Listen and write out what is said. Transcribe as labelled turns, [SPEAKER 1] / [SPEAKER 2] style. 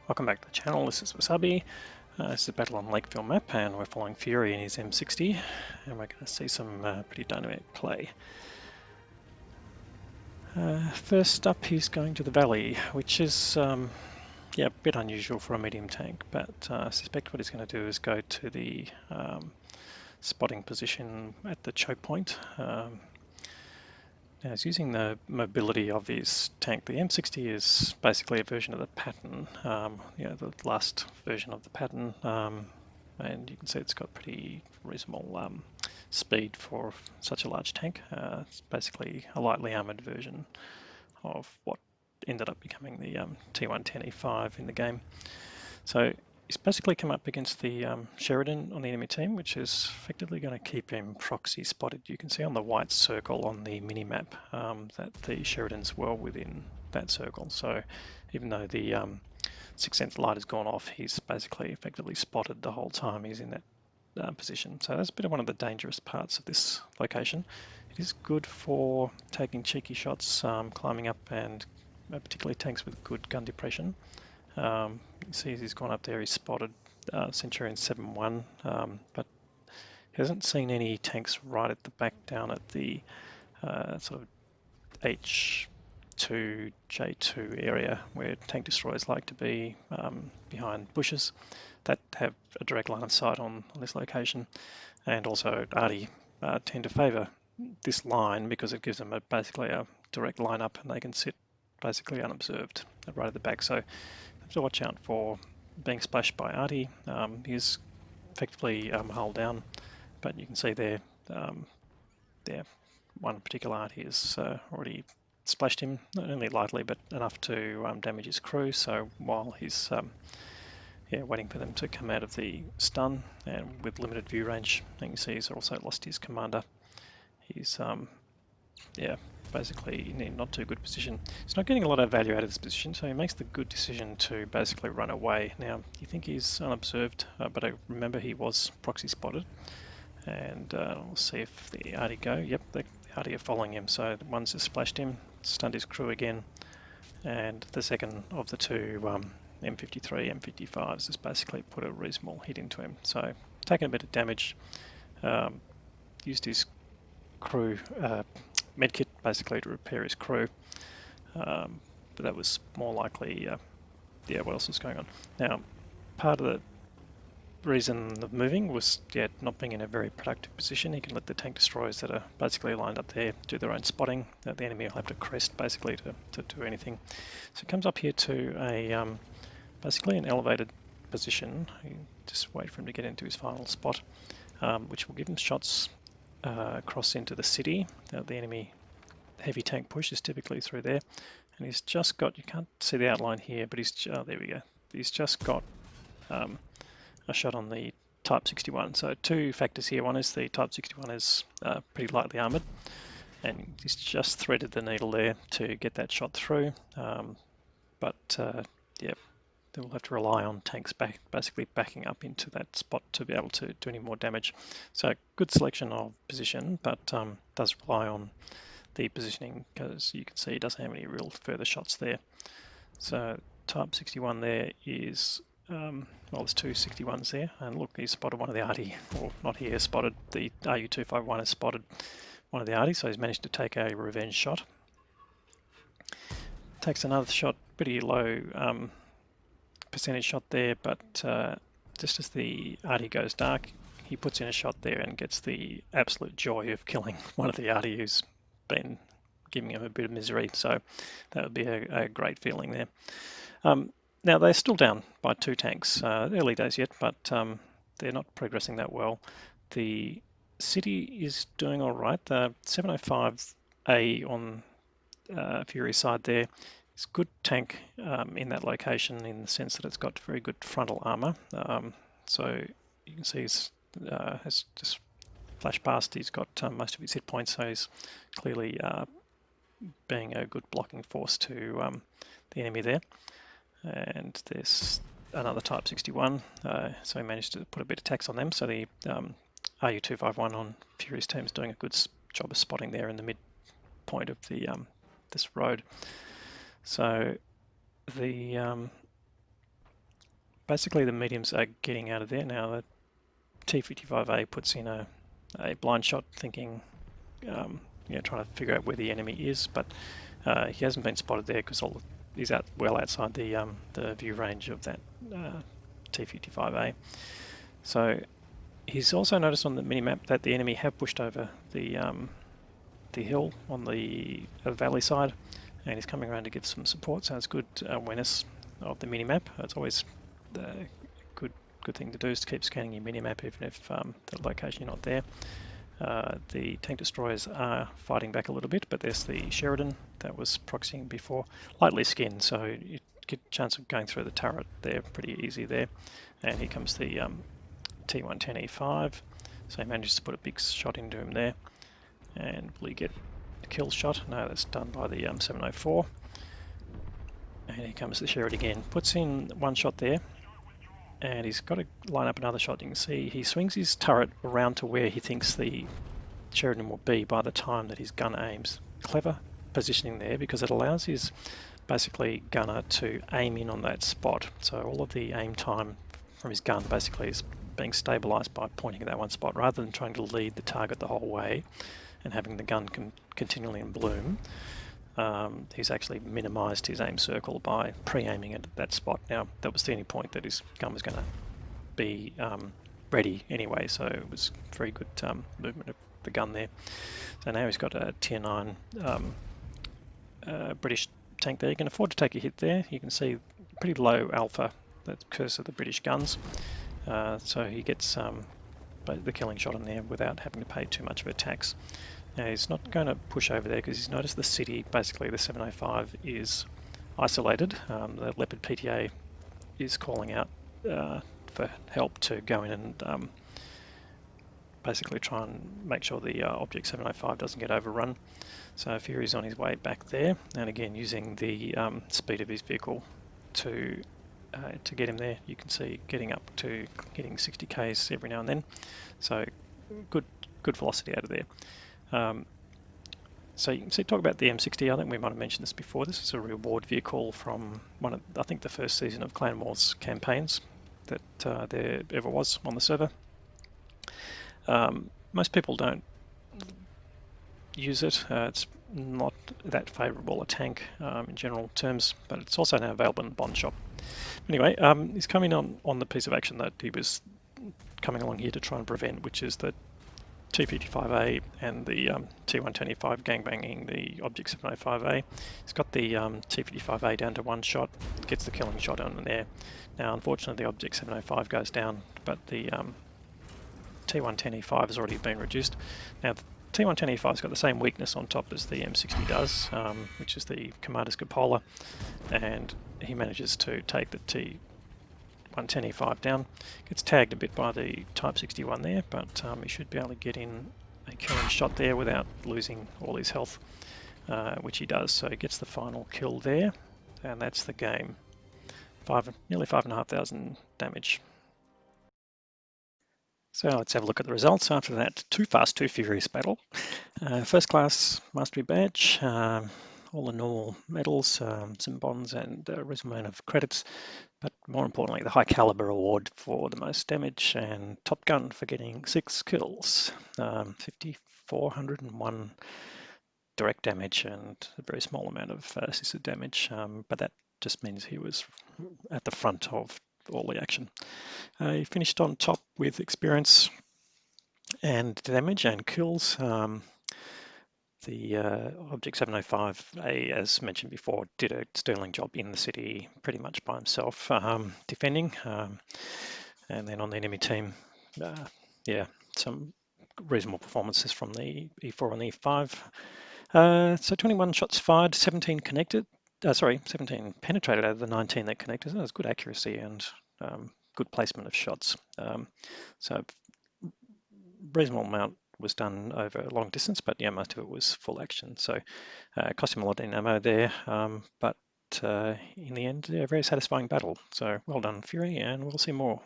[SPEAKER 1] Welcome back to the channel. This is Wasabi. This is a battle on Lakeville map, and we're following Fury in his M60, and we're going to see some pretty dynamic play. First up, he's going to the valley, which is a bit unusual for a medium tank, but I suspect what he's going to do is go to the spotting position at the choke point. Now he's using the mobility of his tank. The M60 is basically a version of the pattern, the last version of the pattern, and you can see it's got pretty reasonable speed for such a large tank. It's basically a lightly armoured version of what ended up becoming the T110E5 in the game. So he's basically come up against the Sheridan on the enemy team, which is effectively going to keep him proxy spotted. You can see on the white circle on the mini-map that the Sheridan's well within that circle. So even though the 6th sense light has gone off, he's basically effectively spotted the whole time he's in that position. So that's a bit of one of the dangerous parts of this location. It is good for taking cheeky shots, climbing up, and particularly tanks with good gun depression. You see he's gone up there, he's spotted Centurion 7-1, but he hasn't seen any tanks right at the back down at the sort of H2, J2 area where tank destroyers like to be behind bushes that have a direct line of sight on this location. And also ARTI tend to favour this line because it gives them basically a direct line up, and they can sit basically unobserved right at the back. So have to watch out for being splashed by ARTI. He's effectively hull down, but you can see there, one particular ARTI has already splashed him, not only lightly but enough to damage his crew. So while he's waiting for them to come out of the stun, and with limited view range, you can see he's also lost his commander. He's basically in a not too good position. He's not getting a lot of value out of this position, so he makes the good decision to basically run away. Now, you think he's unobserved, but I remember he was proxy spotted. And we'll see if the ARTI go. Yep, the ARTI are following him. So the one's just splashed him, stunned his crew again, and the second of the two M53, M55s has basically put a reasonable hit into him. So taking a bit of damage, used his crew medkit basically to repair his crew, but that was more likely what else was going on. Now, part of the reason of moving was not being in a very productive position. He can let the tank destroyers that are basically lined up there do their own spotting. The enemy will have to crest basically to do anything. So it comes up here to a basically an elevated position. You just wait for him to get into his final spot, which will give him shots across into the city. The enemy heavy tank push is typically through there, and he's just got, you can't see the outline here, but he's there we go. He's just got a shot on the Type 61. So two factors here. One is the Type 61 is pretty lightly armoured, and he's just threaded the needle there to get that shot through. They will have to rely on tanks basically backing up into that spot to be able to do any more damage. So good selection of position, but does rely on the positioning, because you can see he doesn't have any real further shots there. So Type 61 there is, there's two 61s there, and look, he's spotted one of the ARTI, or not here, spotted the RU-251 has spotted one of the ARTI, so he's managed to take a revenge shot. Takes another shot, pretty low percentage shot there, but just as the ARTI goes dark, he puts in a shot there and gets the absolute joy of killing one of the ARTI who's been giving him a bit of misery. So that would be a great feeling there. Now they're still down by two tanks, early days yet, but they're not progressing that well. The city is doing all right. The 705A on Fury's side there is a good tank in that location, in the sense that it's got very good frontal armor. So you can see he's has just flashed past. He's got most of his hit points, so he's clearly being a good blocking force to the enemy there. And there's another Type 61, so he managed to put a bit of tax on them. So the RU-251 on Fury's team is doing a good job of spotting there in the midpoint of the this road. So the basically the mediums are getting out of there now. The T55A puts in a blind shot, thinking, trying to figure out where the enemy is, but he hasn't been spotted there because he's well outside the view range of that T55A. So he's also noticed on the minimap that the enemy have pushed over the hill on the valley side, and he's coming around to give some support. So it's good awareness of the minimap. It's always a good thing to do, is to keep scanning your minimap even if the location you're not there. The tank destroyers are fighting back a little bit, but there's the Sheridan that was proxying before, lightly skinned, so you get a chance of going through the turret there pretty easy there. And here comes the T110E5, so he manages to put a big shot into him there. And will he get a kill shot? No, that's done by the 704. And here comes the Sheridan again, puts in one shot there, and he's got to line up another shot. You can see he swings his turret around to where he thinks the Sheridan will be by the time that his gun aims. Clever positioning there, because it allows his basically gunner to aim in on that spot. So all of the aim time from his gun basically is being stabilized by pointing at that one spot, rather than trying to lead the target the whole way and having the gun continually in bloom. He's actually minimized his aim circle by pre-aiming at that spot. Now, that was the only point that his gun was going to be ready anyway, so it was very good movement of the gun there. So now he's got a tier 9 British tank there. You can afford to take a hit there. You can see pretty low alpha, that curse of the British guns. So he gets the killing shot in there without having to pay too much of a tax. Now he's not going to push over there because he's noticed the city, basically the 705, is isolated. The Leopard PTA is calling out for help to go in and basically try and make sure the Object 705 doesn't get overrun. So Fury's on his way back there, and again using the speed of his vehicle to get him there. You can see getting up to hitting 60 k's every now and then. So good velocity out of there. So you can see, talk about the M60. I think we might have mentioned this before. This is a reward vehicle from one of, I think, the first season of Clan Wars campaigns that there ever was on the server. Most people don't use it. It's not that favourable a tank in general terms, but it's also now available in the Bond shop. Anyway, he's coming on the piece of action that he was coming along here to try and prevent, which is the T55A and the T125 gangbanging the Object 705A. He's got the T55A down to one shot, gets the killing shot on there. Now, unfortunately, the Object 705 goes down, but the T110E5 has already been reduced. Now, the T110E5's got the same weakness on top as the M60 does, which is the Commander's Cupola, and he manages to take the T110E5 down. Gets tagged a bit by the Type 61 there, but he should be able to get in a killing shot there without losing all his health, which he does. So he gets the final kill there, and that's the game. Nearly 5,500 damage. So let's have a look at the results after that Too Fast, Too Furious battle. First class Mastery Badge, all the normal medals, some bonds and a reasonable amount of credits, but more importantly the High Calibre award for the most damage, and Top Gun for getting 6 kills, 5,401 direct damage and a very small amount of assisted damage, but that just means he was at the front of all the action. He finished on top with experience and damage and kills. The Object 705A, as mentioned before, did a sterling job in the city pretty much by himself, defending. And then on the enemy team, some reasonable performances from the E4 and the E5. So 21 shots fired, 17 connected. 17 penetrated out of the 19 that connected. So that was good accuracy and good placement of shots. So reasonable amount was done over a long distance, but yeah, most of it was full action. So cost him a lot in ammo there, but in the end, a very satisfying battle. So well done, Fury, and we'll see more.